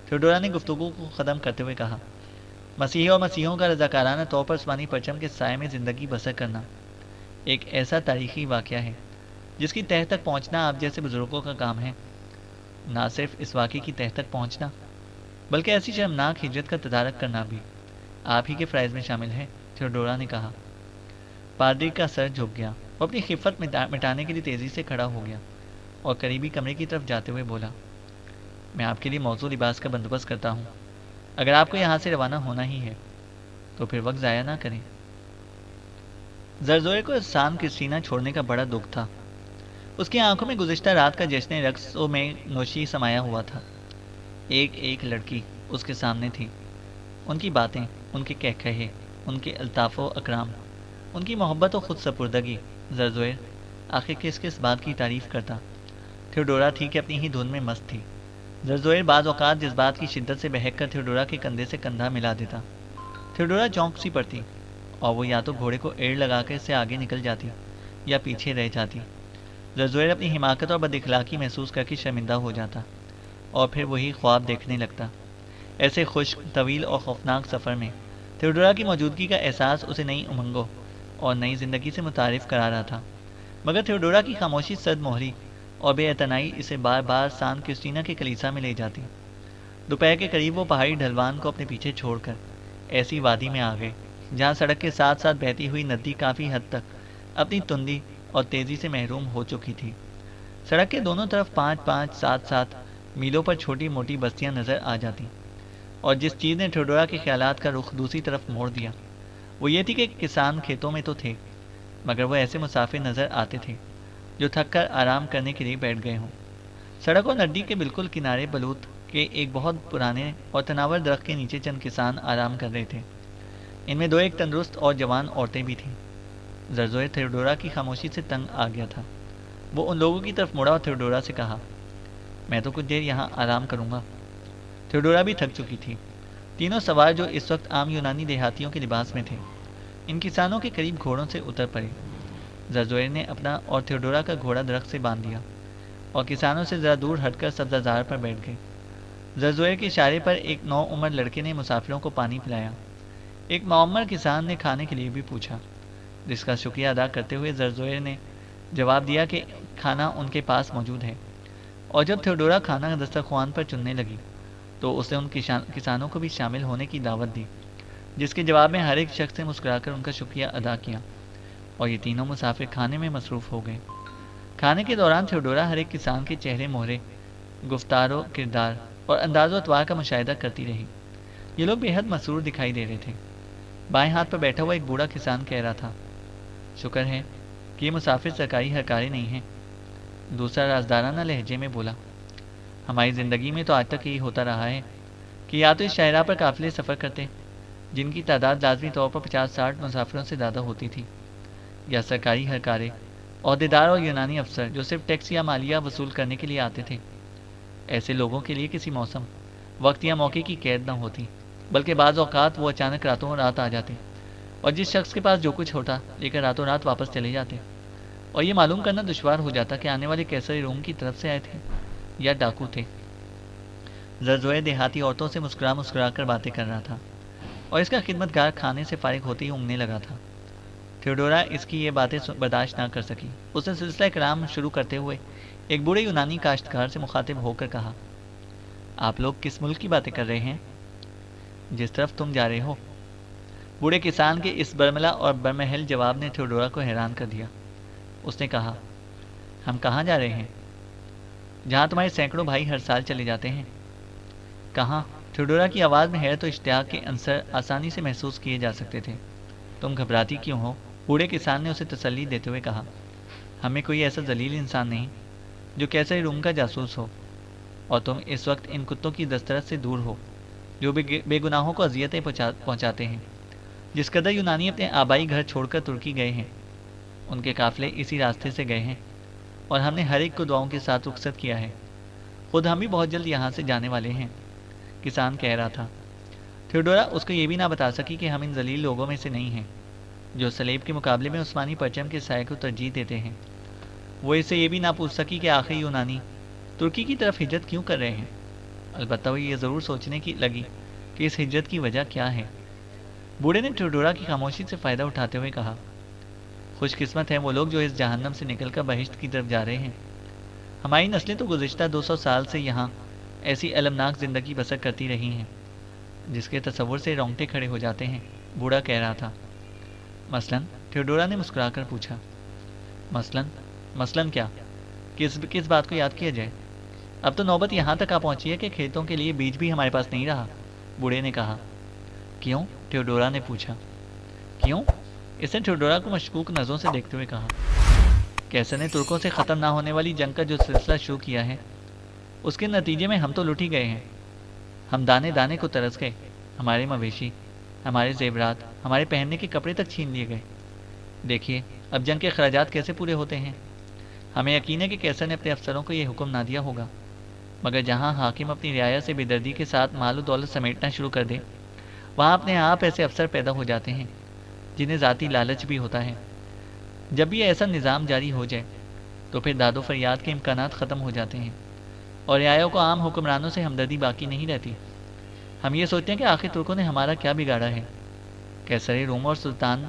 تھیوڈورا نے گفتگو کو ختم کرتے ہوئے کہا، مسیحی اور مسیحوں کا رضاکارانہ طور پر عثمانی پرچم کے سائے میں زندگی بسر کرنا ایک ایسا تاریخی واقعہ ہے جس کی تہہ تک پہنچنا آپ جیسے بزرگوں کا کام ہے۔ نہ صرف اس واقعے کی تہہ تک پہنچنا بلکہ ایسی شرمناک ہجرت کا تدارک کرنا بھی آپ ہی کے فرائض میں شامل ہے، تھیوڈورا نے کہا۔ پادری کا سر جھک گیا، وہ اپنی خفت مٹانے کے لیے تیزی سے کھڑا ہو گیا اور قریبی کمرے کی طرف جاتے ہوئے بولا، میں آپ کے لیے موزوں لباس کا بندوبست کرتا ہوں، اگر آپ کو یہاں سے روانہ ہونا ہی ہے تو پھر وقت ضائع نہ کریں۔ زرزویر کو سان کرسٹینا چھوڑنے کا بڑا دکھ تھا۔ اس کی آنکھوں میں گزشتہ رات کا جشن رقصوں میں نوشی سمایا ہوا تھا۔ ایک لڑکی اس کے سامنے تھی، ان کی باتیں، ان کے کہکہے، ان کے الطاف و اکرام، ان کی محبت و خود سپردگی۔ زرزویر آخر کس بات کی تعریف کرتا؟ تھیوڈورا تھی کہ اپنی ہی دھن میں مست تھی۔ زرزویر بعض اوقات جذبات کی شدت سے بہک کر تھیوڈورا کے کندھے سے کندھا ملا دیتا۔ تھیوڈورا چونک سی پڑتی اور وہ یا تو گھوڑے کو ایڑ لگا کر اس سے آگے نکل جاتی یا پیچھے رہ جاتی۔ زرزویر اپنی حماقت اور بد اخلاقی محسوس کر کے شرمندہ ہو جاتا اور پھر وہی خواب دیکھنے لگتا۔ ایسے خشک، طویل اور خوفناک سفر میں تھیوڈورا کی موجودگی کا احساس اسے نئی امنگوں اور نئی زندگی سے متعارف کرا رہا تھا، مگر تھیوڈورا کی خاموشی صد مہری اور بے اعتنائی اسے بار بار سان کرسٹینا کے کلیسا میں لے جاتی۔ دوپہر کے قریب وہ پہاڑی ڈھلوان کو اپنے پیچھے چھوڑ کر ایسی وادی میں آ گئے جہاں سڑک کے ساتھ ساتھ بہتی ہوئی ندی کافی حد تک اپنی تندی اور تیزی سے محروم ہو چکی تھی۔ سڑک کے دونوں طرف 5-5 7-7 میلوں پر چھوٹی موٹی بستیاں نظر آ جاتی، اور جس چیز نے تھیوڈورا کے خیالات کا رخ دوسری طرف موڑ دیا وہ یہ تھی کہ کسان کھیتوں میں تو تھے، مگر وہ ایسے مسافر نظر آتے تھے جو تھک کر آرام کرنے کے لیے بیٹھ گئے ہوں۔ سڑک اور ندی کے بالکل کنارے بلوط کے ایک بہت پرانے اور تناور درخت کے نیچے چند کسان آرام کر رہے تھے۔ ان میں 2 ایک تندرست اور جوان عورتیں بھی تھیں۔ زرزوئے تھیوڈورا کی خاموشی سے تنگ آ گیا تھا۔ وہ ان لوگوں کی طرف مڑا اور تھیوڈورا سے کہا، میں تو کچھ دیر یہاں آرام کروں گا۔ تھیوڈورا بھی تھک چکی تھی۔ تینوں سوار جو اس وقت عام یونانی دیہاتیوں کے لباس میں تھے ان کسانوں کے قریب گھوڑوں سے اتر پڑے۔ زرزوئر نے اپنا اور تھیوڈورا کا گھوڑا درخت سے باندھ دیا اور کسانوں سے ذرا دور ہٹ کر سبزہ زار پر بیٹھ گئے۔ زرزوئر کے اشارے پر ایک نوعمر لڑکے نے مسافروں کو پانی پلایا۔ ایک معمر کسان نے کھانے کے لیے بھی پوچھا، جس کا شکریہ ادا کرتے ہوئے زرزوئر نے جواب دیا کہ کھانا ان کے پاس موجود ہے، اور جب تھیوڈورا کھانا دسترخوان پر چننے لگی تو اس نے ان کسانوں کو بھی شامل ہونے کی دعوت دی، جس کے جواب میں ہر ایک شخص نے مسکرا کر ان کا شکریہ ادا کیا، اور یہ تینوں مسافر کھانے میں مصروف ہو گئے۔ کھانے کے دوران تھیوڈورا ہر ایک کسان کے چہرے مہرے، گفتار و کردار اور انداز و اطوار کا مشاہدہ کرتی رہی۔ یہ لوگ بے حد مسرور دکھائی دے رہے تھے۔ بائیں ہاتھ پر بیٹھا ہوا ایک بوڑھا کسان کہہ رہا تھا، شکر ہے کہ یہ مسافر سرکاری ہرکارے نہیں ہیں۔ دوسرا رازدارانہ لہجے میں بولا، ہماری زندگی میں تو آج تک یہی ہوتا رہا ہے کہ یا تو اس شاہراہ پر قافلے سفر کرتے جن کی تعداد لازمی طور پر 50-60 مسافروں سے زیادہ ہوتی تھی، یا سرکاری ہرکارے، عہدیدار اور یونانی افسر جو صرف ٹیکس یا مالیہ وصول کرنے کے لیے آتے تھے۔ ایسے لوگوں کے لیے کسی موسم، وقت یا موقع کی قید نہ ہوتی، بلکہ بعض اوقات وہ اچانک راتوں رات آ جاتے اور جس شخص کے پاس جو کچھ ہوتا لے کر راتوں رات واپس چلے جاتے، اور یہ معلوم کرنا دشوار ہو جاتا کہ آنے والے قیصر روم کی طرف سے آئے تھے یا ڈاکو تھے۔ زرزوئر دیہاتی عورتوں سے مسکرا مسکرا کر باتیں کر رہا تھا اور اس کا خدمتگار کھانے سے فارغ ہوتے ہی اونگنے لگا تھا۔ تھیوڈورا اس کی یہ باتیں برداشت نہ کر سکی۔ اس نے سلسلہ کلام شروع کرتے ہوئے ایک بوڑھے یونانی کاشتکار سے مخاطب ہو کر کہا، آپ لوگ کس ملک کی باتیں کر رہے ہیں؟ جس طرف تم جا رہے ہو۔ بوڑھے کسان کے اس برملا اور برمحل جواب نے تھیوڈورا کو حیران کر دیا۔ اس نے کہا، ہم کہاں جا رہے ہیں؟ جہاں تمہارے سینکڑوں بھائی ہر سال چلے جاتے ہیں۔ کہاں؟ تھیوڈورا کی آواز میں حیرت و اشتیاق کے عنصر آسانی سے محسوس کیے جا سکتے تھے۔ تم گھبراتی کیوں ہو؟ بوڑھے کسان نے اسے تسلی دیتے ہوئے کہا، ہمیں کوئی ایسا ذلیل انسان نہیں جو کیسر روم کا جاسوس ہو، اور تم اس وقت ان کتوں کی دسترس سے دور ہو جو بے گناہوں کو اذیتیں پہنچاتے ہیں۔ جس قدر یونانی اپنے آبائی گھر چھوڑ کر ترکی گئے ہیں ان کے قافلے اسی راستے سے گئے ہیں، اور ہم نے ہر ایک کو دعاؤں کے ساتھ رخصت کیا ہے۔ خود ہم بھی بہت جلد یہاں سے جانے والے ہیں، کسان کہہ رہا تھا۔ تھیوڈورا اس کو یہ بھی نہ بتا سکی کہ ہم ان ذلیل لوگوں میں سے نہیں ہیں جو سلیب کے مقابلے میں عثمانی پرچم کے سائے کو ترجیح دیتے ہیں۔ وہ اس سے یہ بھی نہ پوچھ سکی کہ آخری یونانی ترکی کی طرف ہجرت کیوں کر رہے ہیں۔ البتہ وہ یہ ضرور سوچنے کی لگی کہ اس ہجرت کی وجہ کیا ہے۔ بوڑھے نے تھیوڈورا کی خاموشی سے فائدہ اٹھاتے ہوئے کہا، خوش قسمت ہیں وہ لوگ جو اس جہنم سے نکل کر بہشت کی طرف جا رہے ہیں۔ ہماری نسلیں تو گزشتہ 200 سال سے یہاں ایسی المناک زندگی بسر کرتی رہی ہیں جس کے تصور سے رونگٹے کھڑے ہو جاتے ہیں، بوڑھا کہہ رہا تھا۔ مثلاً؟ تھیوڈورا نے مسکرا کر پوچھا۔ مثلاً کیا؟ کس بات کو یاد کیا جائے؟ اب تو نوبت یہاں تک آ پہنچی ہے کہ کھیتوں کے لیے بیج بھی ہمارے پاس نہیں رہا، بوڑھے نے کہا۔ کیوں؟ تھیوڈورا نے پوچھا۔ کیوں؟ اس نے تھیوڈورا کو مشکوک نظروں سے دیکھتے ہوئے کہا، کیسر نے ترکوں سے ختم نہ ہونے والی جنگ کا جو سلسلہ شروع کیا ہے اس کے نتیجے میں ہم تو لٹ ہی گئے ہیں۔ ہم دانے دانے کو ترس گئے، ہمارے مویشی، ہمارے زیورات، ہمارے پہننے کے کپڑے تک چھین لیے گئے۔ دیکھیے اب جنگ کے اخراجات کیسے پورے ہوتے ہیں۔ ہمیں یقین ہے کہ کیسر نے اپنے افسروں کو یہ حکم نہ دیا ہوگا، مگر جہاں حاکم اپنی رعایا سے بے دردی کے ساتھ مال و دولت سمیٹنا شروع کر دے وہاں اپنے آپ ایسے افسر پیدا ہو جاتے ہیں جنہیں ذاتی لالچ بھی ہوتا ہے۔ جب بھی ایسا نظام جاری ہو جائے تو پھر داد و فریاد کے امکانات ختم ہو جاتے ہیں اور رعایا کو عام حکمرانوں سے ہمدردی باقی نہیں رہتی۔ ہم یہ سوچتے ہیں کہ آخر ترکوں نے ہمارا کیا بگاڑا ہے، قیصر روم اور سلطان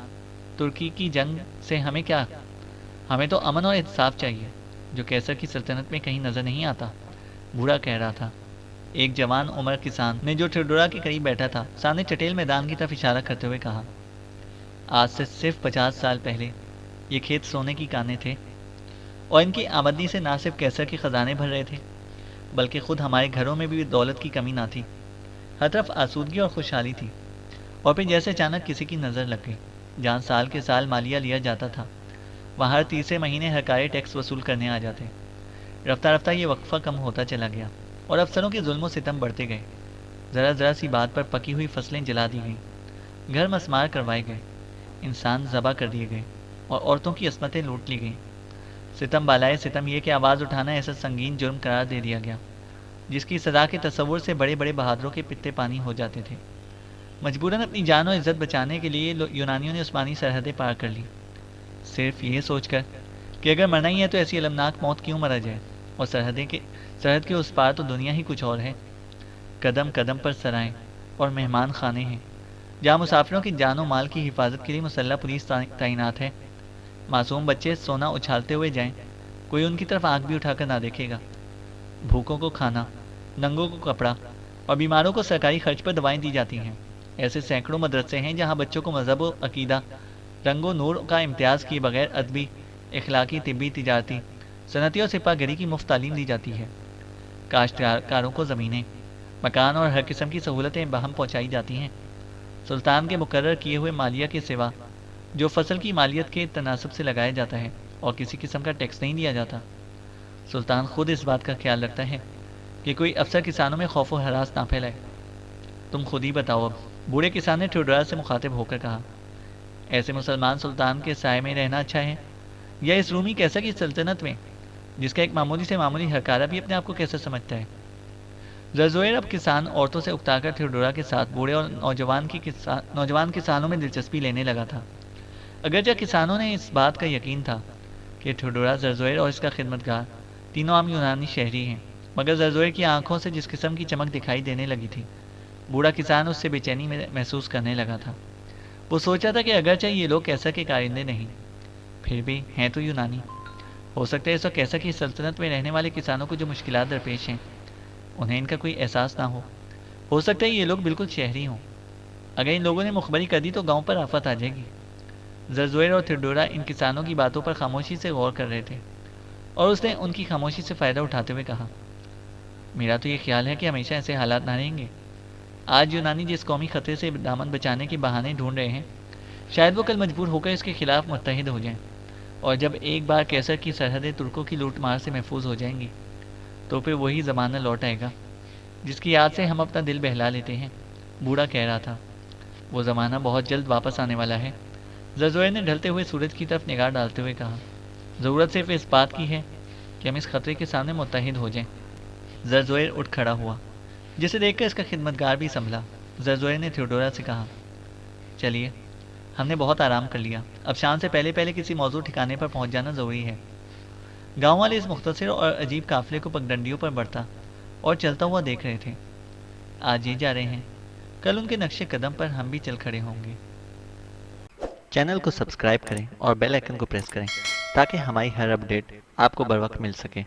ترکی کی جنگ سے ہمیں کیا؟ ہمیں تو امن اور انصاف چاہیے، جو قیصر کی سلطنت میں کہیں نظر نہیں آتا، بوڑھا کہہ رہا تھا۔ ایک جوان عمر کسان نے جو تھیوڈورا کے قریب بیٹھا تھا سامنے چٹیل میدان کی طرف اشارہ کرتے ہوئے کہا، آج سے صرف 50 سال پہلے یہ کھیت سونے کی کانیں تھے، اور ان کی آمدنی سے نہ صرف قیصر کے خزانے بھر رہے تھے بلکہ خود ہمارے گھروں میں بھی دولت کی کمی نہ تھی۔ ہر طرف آسودگی اور خوشحالی تھی، اور پھر جیسے اچانک کسی کی نظر لگ گئی، جہاں سال کے سال مالیہ لیا جاتا تھا وہاں ہر تیسرے مہینے حقائق ٹیکس وصول کرنے آ جاتے۔ رفتہ رفتہ یہ وقفہ کم ہوتا چلا گیا اور افسروں کے ظلم و ستم بڑھتے گئے۔ ذرا ذرا سی بات پر پکی ہوئی فصلیں جلا دی گئیں، گھر مسمار کروائے گئے، انسان ذبح کر دیے گئے اور عورتوں کی عصمتیں لوٹ لی گئیں۔ ستم بالائے ستم یہ کہ آواز اٹھانا ایسا سنگین جرم قرار دے دیا گیا جس کی سزا کے تصور سے بڑے بڑے بہادروں کے پتے پانی ہو جاتے تھے۔ مجبوراً اپنی جان و عزت بچانے کے لیے یونانیوں نے عثمانی سرحدیں پار کر لی، صرف یہ سوچ کر کہ اگر مرنا ہی ہے تو ایسی المناک موت کیوں مرا جائے، اور سرحد کے اس پار تو دنیا ہی کچھ اور ہے۔ قدم قدم پر سرائیں اور مہمان خانے ہیں جہاں مسافروں کی جان و مال کی حفاظت کے لیے مسلح پولیس تعینات ہے۔ معصوم بچے سونا اچھالتے ہوئے جائیں، کوئی ان کی طرف آنکھ بھی اٹھا کر نہ دیکھے گا۔ بھوکوں کو کھانا، ننگوں کو کپڑا اور بیماروں کو سرکاری خرچ پر دوائیں دی جاتی ہیں۔ ایسے سینکڑوں مدرسے ہیں جہاں بچوں کو مذہب و عقیدہ، رنگ و نور کا امتیاز کیے بغیر ادبی، اخلاقی، طبی، تجارتی، صنعتی اور سپاہ گری کی مفت تعلیم دی جاتی ہے۔ کاشتکاروں کو زمینیں، مکان اور ہر قسم کی سہولتیں باہم پہنچائی جاتی ہیں۔ سلطان کے مقرر کیے ہوئے مالیہ کے سوا جو فصل کی مالیت کے تناسب سے لگایا جاتا ہے اور کسی قسم کا ٹیکس نہیں دیا جاتا۔ سلطان خود اس بات کا خیال رکھتا ہے کہ کوئی افسر کسانوں میں خوف و ہراس نہ پھیلائے۔ تم خود ہی بتاؤ اب، بوڑھے کسان نے تھیوڈورا سے مخاطب ہو کر کہا، ایسے مسلمان سلطان کے سائے میں رہنا اچھا ہے یا اس رومی قیصر کی سلطنت میں جس کا ایک معمولی سے معمولی ہرکارہ بھی اپنے آپ کو کیسے سمجھتا ہے؟ زرزویر اب کسان عورتوں سے اکتا کر تھیوڈورا کے ساتھ بوڑھے اور نوجوان کسانوں میں دلچسپی لینے لگا تھا۔ اگرچہ کسانوں نے اس بات کا یقین تھا کہ تھیوڈورا، زرزویر اور اس کا خدمتگار تینوں عام یونانی شہری ہیں، مگر زرزویر کی آنکھوں سے جس قسم کی چمک دکھائی دینے لگی تھی، بوڑھا کسان اس سے بے چینی محسوس کرنے لگا تھا۔ وہ سوچا تھا کہ اگرچہ یہ لوگ قیصر کے کارندے نہیں، پھر بھی ہیں تو یونانی۔ ہو سکتا ہے اس وقت قیصر کی سلطنت میں رہنے والے کسانوں کو جو مشکلات درپیش ہیں انہیں ان کا کوئی احساس نہ ہو سکتا ہے یہ لوگ بالکل شہری ہوں۔ اگر ان لوگوں نے مخبری کر دی تو گاؤں پر آفت آ جائے گی۔ زرزویر اور تھیوڈورا ان کسانوں کی باتوں پر خاموشی سے غور کر رہے تھے، اور اس نے ان کی خاموشی سے فائدہ اٹھاتے ہوئے کہا، میرا تو یہ خیال ہے کہ ہمیشہ ایسے حالات نہ رہیں گے۔ آج یونانی جس قومی خطرے سے دامن بچانے کے بہانے ڈھونڈ رہے ہیں، شاید وہ کل مجبور ہو کر اس کے خلاف متحد ہو جائیں، اور جب ایک بار قیصر کی سرحدیں ترکوں کی لوٹ مار سے محفوظ ہو جائیں گی تو پھر وہی زمانہ لوٹ آئے گا جس کی یاد سے ہم اپنا دل بہلا لیتے ہیں۔ بوڑھا کہہ رہا تھا، وہ زمانہ بہت جلد واپس آنے والا ہے۔ زرزویر نے ڈھلتے ہوئے سورج کی طرف نگاہ ڈالتے ہوئے کہا، ضرورت صرف اس بات کی ہے کہ ہم اس خطرے کے سامنے متحد ہو جائیں۔ زرزویر اٹھ کھڑا ہوا، جسے دیکھ کر اس کا خدمتگار بھی سنبھلا۔ زرزویر نے تھیوڈورا سے کہا، چلیے، ہم نے بہت آرام کر لیا، اب شام سے پہلے پہلے کسی موزوں ٹھکانے پر پہنچ جانا ضروری ہے۔ گاؤں والے اس مختصر اور عجیب قافلے کو پگڈنڈیوں پر بڑھتا اور چلتا ہوا دیکھ رہے تھے۔ آج یہ جا رہے ہیں، کل ان کے نقش قدم پر ہم بھی چل کھڑے ہوں گے۔ چینل کو سبسکرائب کریں اور بیل آئیکن کو پریس کریں تاکہ ہماری ہر اپڈیٹ آپ کو بر وقت مل سکے۔